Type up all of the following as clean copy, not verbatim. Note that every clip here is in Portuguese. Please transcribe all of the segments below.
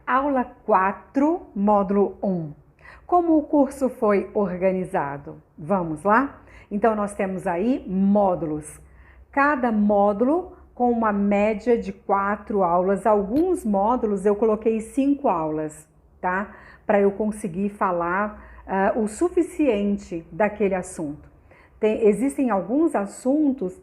Aula 4, módulo 1. Como o curso foi organizado? Vamos lá? Então, nós temos aí módulos. Cada módulo com uma média de 4 aulas. Alguns módulos eu coloquei 5 aulas, tá? Para eu conseguir falar o suficiente daquele assunto. Existem alguns assuntos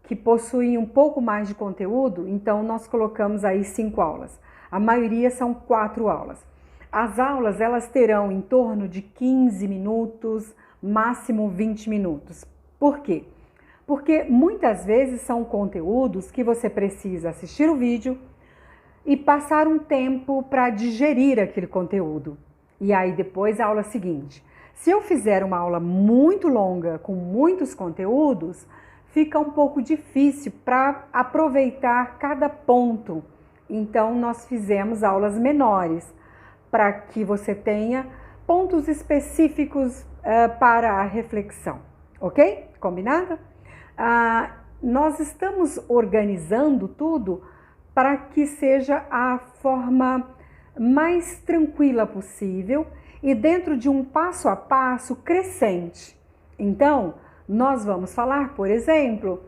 que possuem um pouco mais de conteúdo, então nós colocamos aí 5 aulas. A maioria são 4 aulas. As aulas, elas terão em torno de 15 minutos, máximo 20 minutos. Por quê? Porque muitas vezes são conteúdos que você precisa assistir o vídeo e passar um tempo para digerir aquele conteúdo. E aí depois a aula seguinte. Se eu fizer uma aula muito longa, com muitos conteúdos, fica um pouco difícil para aproveitar cada ponto. Então, nós fizemos aulas menores, para que você tenha pontos específicos para a reflexão, ok? Combinado? Nós estamos organizando tudo para que seja a forma mais tranquila possível e dentro de um passo a passo crescente. Então, nós vamos falar, por exemplo,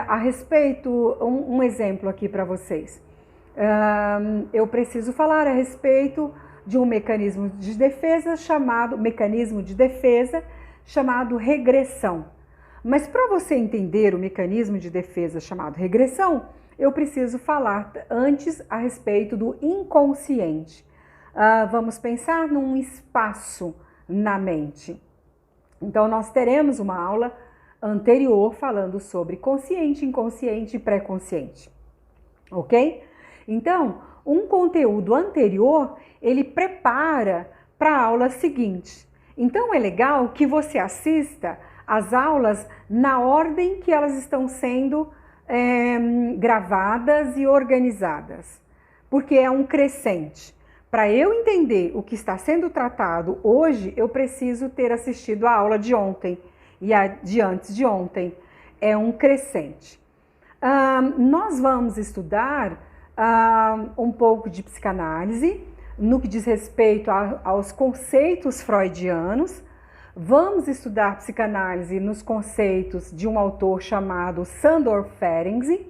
a respeito, um exemplo aqui para vocês. Eu preciso falar a respeito de um mecanismo de defesa chamado regressão. Mas para você entender o mecanismo de defesa chamado regressão, eu preciso falar antes a respeito do inconsciente. Vamos pensar num espaço na mente. Então, nós teremos uma aula anterior falando sobre consciente, inconsciente e pré-consciente, ok? Então, um conteúdo anterior, ele prepara para a aula seguinte. Então, é legal que você assista as aulas na ordem que elas estão sendo gravadas e organizadas, porque é um crescente. Para eu entender o que está sendo tratado hoje, eu preciso ter assistido a aula de ontem e a de antes de ontem. É um crescente. Nós vamos estudar um pouco de psicanálise no que diz respeito aos conceitos freudianos. Vamos estudar psicanálise nos conceitos de um autor chamado Sándor Ferenczi.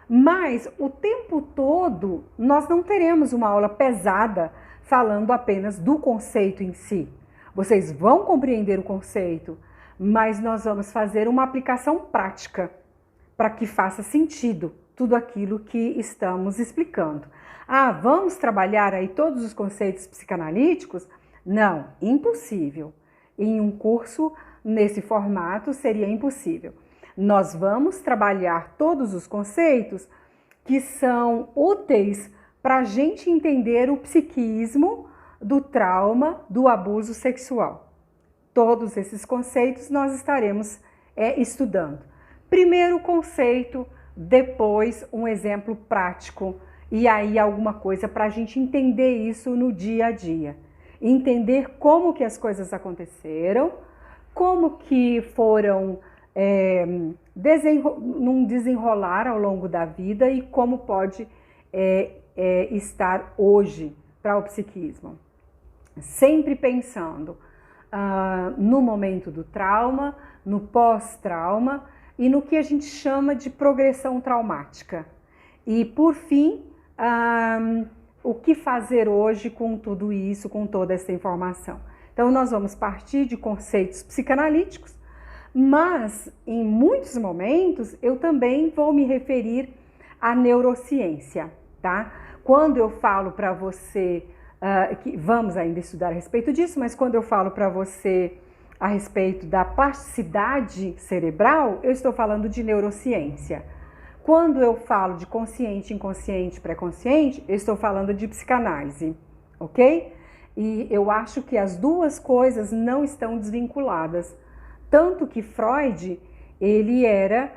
Mas o tempo todo nós não teremos uma aula pesada falando apenas do conceito em si. Vocês vão compreender o conceito, mas nós vamos fazer uma aplicação prática para que faça sentido tudo aquilo que estamos explicando. Vamos trabalhar aí todos os conceitos psicanalíticos? Não, impossível. Em um curso nesse formato seria impossível. Nós vamos trabalhar todos os conceitos que são úteis para a gente entender o psiquismo do trauma, do abuso sexual. Todos esses conceitos nós estaremos estudando. Primeiro conceito, depois um exemplo prático e aí alguma coisa para a gente entender isso no dia a dia. Entender como que as coisas aconteceram, como que foram num desenrolar ao longo da vida e como pode estar hoje para o psiquismo. Sempre pensando no momento do trauma, no pós-trauma e no que a gente chama de progressão traumática. E, por fim, o que fazer hoje com tudo isso, com toda essa informação. Então, nós vamos partir de conceitos psicanalíticos, mas em muitos momentos eu também vou me referir à neurociência, tá? Quando eu falo para você, que vamos ainda estudar a respeito disso, mas quando eu falo para você a respeito da plasticidade cerebral, eu estou falando de neurociência. Quando eu falo de consciente, inconsciente, pré-consciente, eu estou falando de psicanálise, ok? E eu acho que as duas coisas não estão desvinculadas. Tanto que Freud, ele era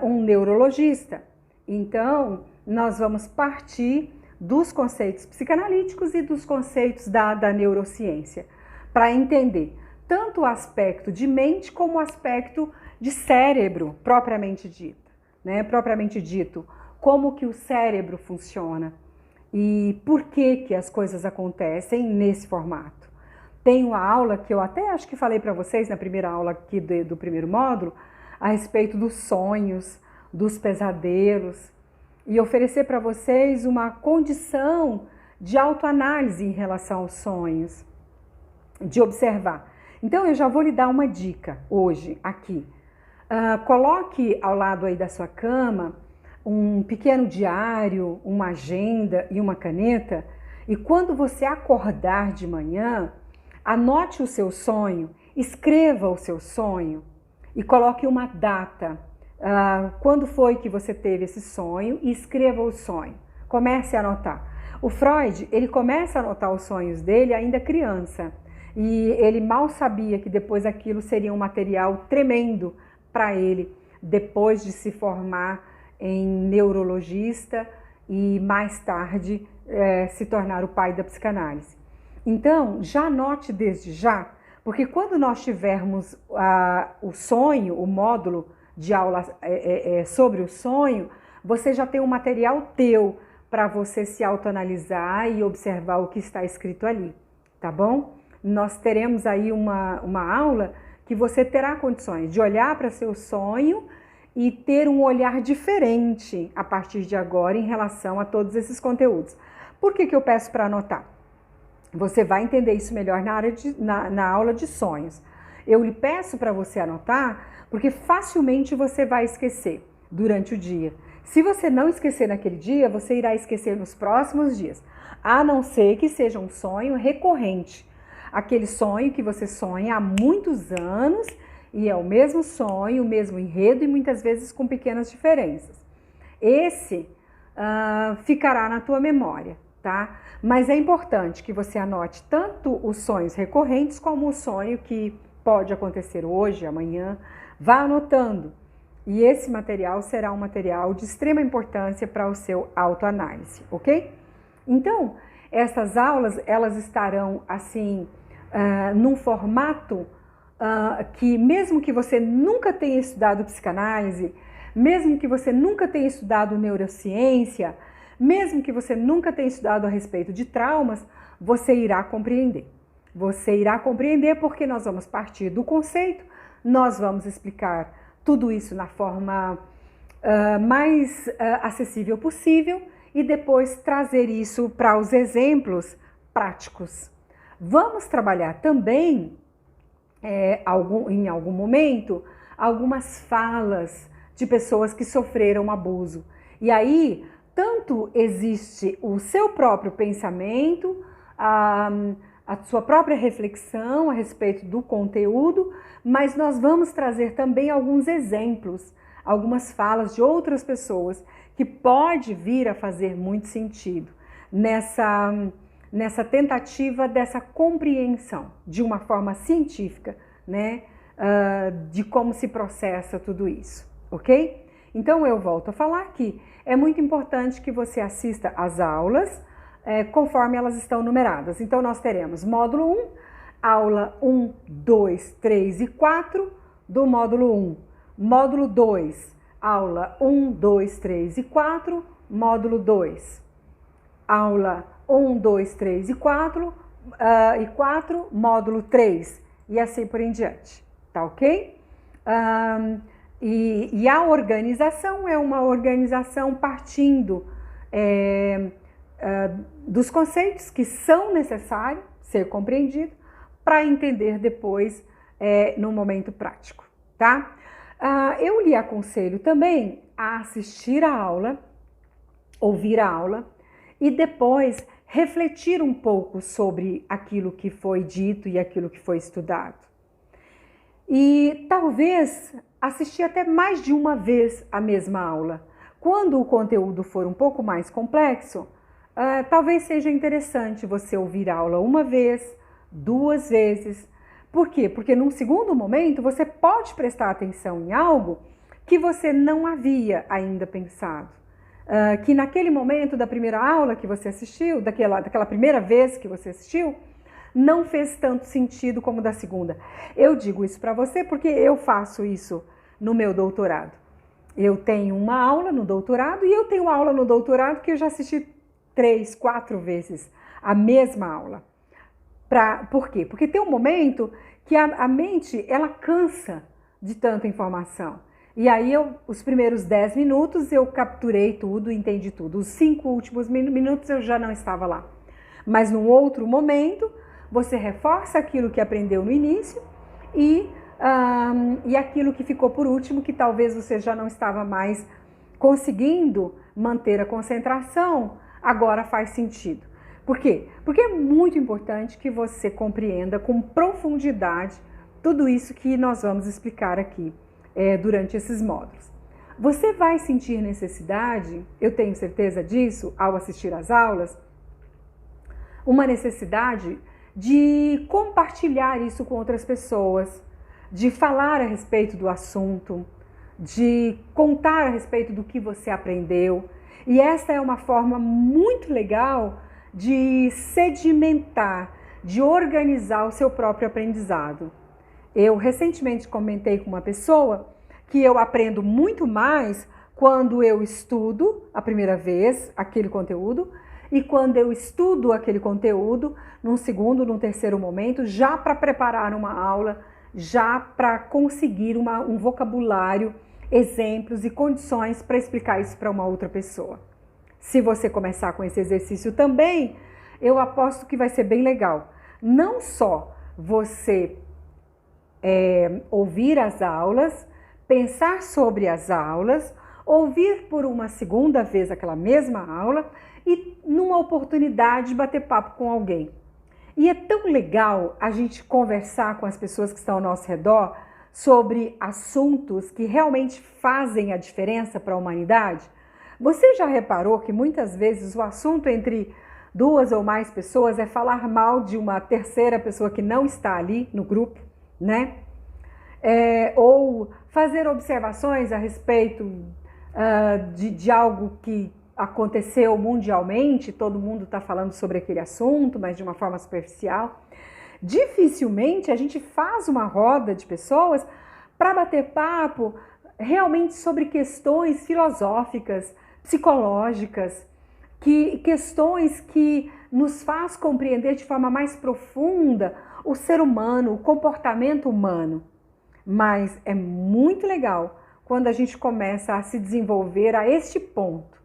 um neurologista. Então, nós vamos partir dos conceitos psicanalíticos e dos conceitos da neurociência, para entender tanto o aspecto de mente como o aspecto de cérebro, propriamente dito, né? Propriamente dito, como que o cérebro funciona. e por que que as coisas acontecem nesse formato. Tem uma aula que eu até acho que falei para vocês na primeira aula aqui do primeiro módulo, a respeito dos sonhos, dos pesadelos, e oferecer para vocês uma condição de autoanálise em relação aos sonhos, de observar. Então eu já vou lhe dar uma dica hoje aqui. Coloque ao lado aí da sua cama um pequeno diário, uma agenda e uma caneta, e quando você acordar de manhã, anote o seu sonho, escreva o seu sonho e coloque uma data. Quando foi que você teve esse sonho e escreva o sonho. Comece a anotar. O Freud, ele começa a anotar os sonhos dele ainda criança. E ele mal sabia que depois aquilo seria um material tremendo para ele, depois de se formar em neurologista e mais tarde se tornar o pai da psicanálise. Então, já anote desde já, porque quando nós tivermos o sonho, o módulo de aula sobre o sonho, você já tem um material teu para você se autoanalisar e observar o que está escrito ali, tá bom? Nós teremos aí uma aula que você terá condições de olhar para seu sonho e ter um olhar diferente a partir de agora em relação a todos esses conteúdos. Por que eu peço para anotar? Você vai entender isso melhor na aula de sonhos. Eu lhe peço para você anotar porque facilmente você vai esquecer durante o dia. Se você não esquecer naquele dia, você irá esquecer nos próximos dias, a não ser que seja um sonho recorrente. Aquele sonho que você sonha há muitos anos e é o mesmo sonho, o mesmo enredo e muitas vezes com pequenas diferenças. Esse ficará na tua memória, tá? Mas é importante que você anote tanto os sonhos recorrentes como o sonho que pode acontecer hoje, amanhã. Vá anotando. E esse material será um material de extrema importância para o seu autoanálise, ok? Então, essas aulas, elas estarão assim, num formato que mesmo que você nunca tenha estudado psicanálise, mesmo que você nunca tenha estudado neurociência, mesmo que você nunca tenha estudado a respeito de traumas, você irá compreender. Você irá compreender porque nós vamos partir do conceito, nós vamos explicar tudo isso na forma mais acessível possível e depois trazer isso para os exemplos práticos. Vamos trabalhar também, em algum momento, algumas falas de pessoas que sofreram abuso. E aí, tanto existe o seu próprio pensamento, a sua própria reflexão a respeito do conteúdo, mas nós vamos trazer também alguns exemplos, algumas falas de outras pessoas que pode vir a fazer muito sentido nessa tentativa dessa compreensão de uma forma científica, né, de como se processa tudo isso, ok? Então eu volto a falar que é muito importante que você assista às aulas conforme elas estão numeradas. Então nós teremos módulo 1, aula 1, 2, 3 e 4 do módulo 1. Módulo 2, aula 1, 2, 3 e 4, módulo 2. Aula 1, 2, 3 e 4, módulo 3. E assim por em diante, tá ok? E a organização é uma organização partindo dos conceitos que são necessários ser compreendidos para entender depois no momento prático, tá? Eu lhe aconselho também a assistir a aula, ouvir a aula e depois refletir um pouco sobre aquilo que foi dito e aquilo que foi estudado. E talvez assistir até mais de uma vez a mesma aula. Quando o conteúdo for um pouco mais complexo, talvez seja interessante você ouvir a aula uma vez, 2 vezes. Por quê? Porque num segundo momento você pode prestar atenção em algo que você não havia ainda pensado. Que naquele momento da primeira aula que você assistiu, daquela primeira vez que você assistiu, não fez tanto sentido como da segunda. Eu digo isso para você porque eu faço isso no meu doutorado. Eu tenho uma aula no doutorado e eu tenho aula no doutorado que eu já assisti 3, 4 vezes a mesma aula. Por quê? Porque tem um momento que a mente, ela cansa de tanta informação. E aí, os primeiros 10 minutos eu capturei tudo, entendi tudo. Os 5 últimos minutos eu já não estava lá. Mas num outro momento, você reforça aquilo que aprendeu no início e aquilo que ficou por último, que talvez você já não estava mais conseguindo manter a concentração, agora faz sentido. Por quê? Porque é muito importante que você compreenda com profundidade tudo isso que nós vamos explicar aqui durante esses módulos. Você vai sentir necessidade, eu tenho certeza disso, ao assistir às aulas, uma necessidade de compartilhar isso com outras pessoas, de falar a respeito do assunto, de contar a respeito do que você aprendeu. E essa é uma forma muito legal de sedimentar, de organizar o seu próprio aprendizado. Eu recentemente comentei com uma pessoa que eu aprendo muito mais quando eu estudo a primeira vez aquele conteúdo e quando eu estudo aquele conteúdo num segundo, num terceiro momento, já para preparar uma aula, já para conseguir um vocabulário, exemplos e condições para explicar isso para uma outra pessoa. Se você começar com esse exercício também, eu aposto que vai ser bem legal. Não só você ouvir as aulas, pensar sobre as aulas, ouvir por uma segunda vez aquela mesma aula e numa oportunidade de bater papo com alguém. E é tão legal a gente conversar com as pessoas que estão ao nosso redor sobre assuntos que realmente fazem a diferença para a humanidade. Você já reparou que muitas vezes o assunto entre 2 ou mais pessoas é falar mal de uma terceira pessoa que não está ali no grupo, né? Ou fazer observações a respeito de algo que aconteceu mundialmente, todo mundo está falando sobre aquele assunto, mas de uma forma superficial. Dificilmente a gente faz uma roda de pessoas para bater papo realmente sobre questões filosóficas, psicológicas, questões que nos faz compreender de forma mais profunda o ser humano, o comportamento humano. Mas é muito legal quando a gente começa a se desenvolver a este ponto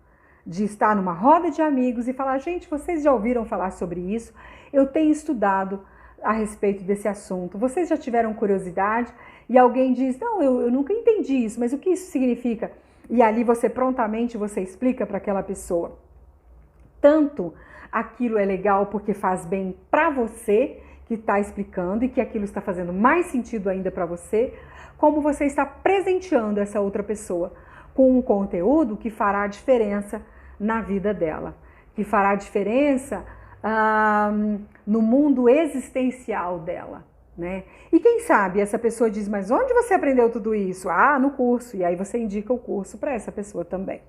de estar numa roda de amigos e falar: gente, vocês já ouviram falar sobre isso? Eu tenho estudado a respeito desse assunto. Vocês já tiveram curiosidade? E alguém diz: não, eu nunca entendi isso, mas o que isso significa? E ali você prontamente explica para aquela pessoa. Tanto aquilo é legal porque faz bem para você, que está explicando, e que aquilo está fazendo mais sentido ainda para você, como você está presenteando essa outra pessoa com um conteúdo que fará diferença na vida dela, que fará diferença no mundo existencial dela, né? E quem sabe essa pessoa diz: mas onde você aprendeu tudo isso? Ah, no curso. E aí você indica o curso para essa pessoa também,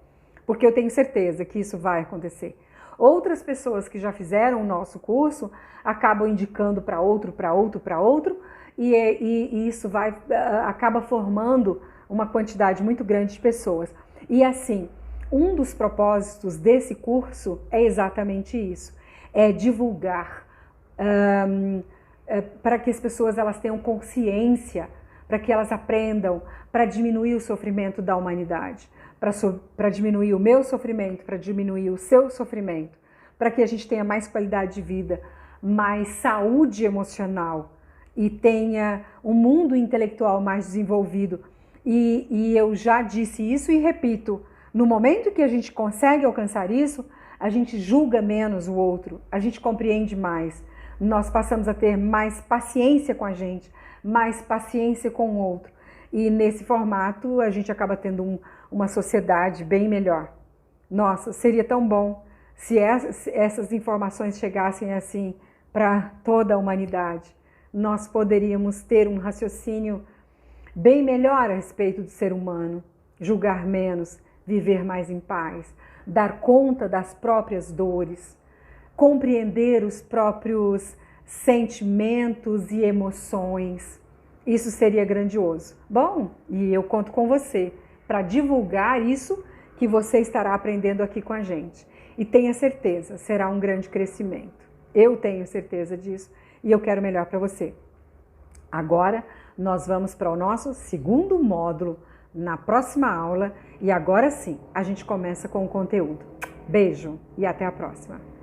porque eu tenho certeza que isso vai acontecer. Outras pessoas que já fizeram o nosso curso acabam indicando para outro, e isso acaba formando uma quantidade muito grande de pessoas. E assim, um dos propósitos desse curso é exatamente isso, é divulgar para que as pessoas elas tenham consciência, para que elas aprendam, para diminuir o sofrimento da humanidade, para diminuir o meu sofrimento, para diminuir o seu sofrimento, para que a gente tenha mais qualidade de vida, mais saúde emocional e tenha um mundo intelectual mais desenvolvido. E eu já disse isso e repito, no momento que a gente consegue alcançar isso, a gente julga menos o outro, a gente compreende mais, nós passamos a ter mais paciência com a gente, mais paciência com o outro. E nesse formato a gente acaba tendo uma sociedade bem melhor. Nossa, seria tão bom se essas informações chegassem assim para toda a humanidade. Nós poderíamos ter um raciocínio bem melhor a respeito do ser humano, julgar menos, viver mais em paz, dar conta das próprias dores, compreender os próprios sentimentos e emoções. Isso seria grandioso. Bom, e eu conto com você para divulgar isso que você estará aprendendo aqui com a gente. E tenha certeza, será um grande crescimento. Eu tenho certeza disso e eu quero melhor para você. Agora nós vamos para o nosso segundo módulo na próxima aula e agora sim a gente começa com o conteúdo. Beijo e até a próxima!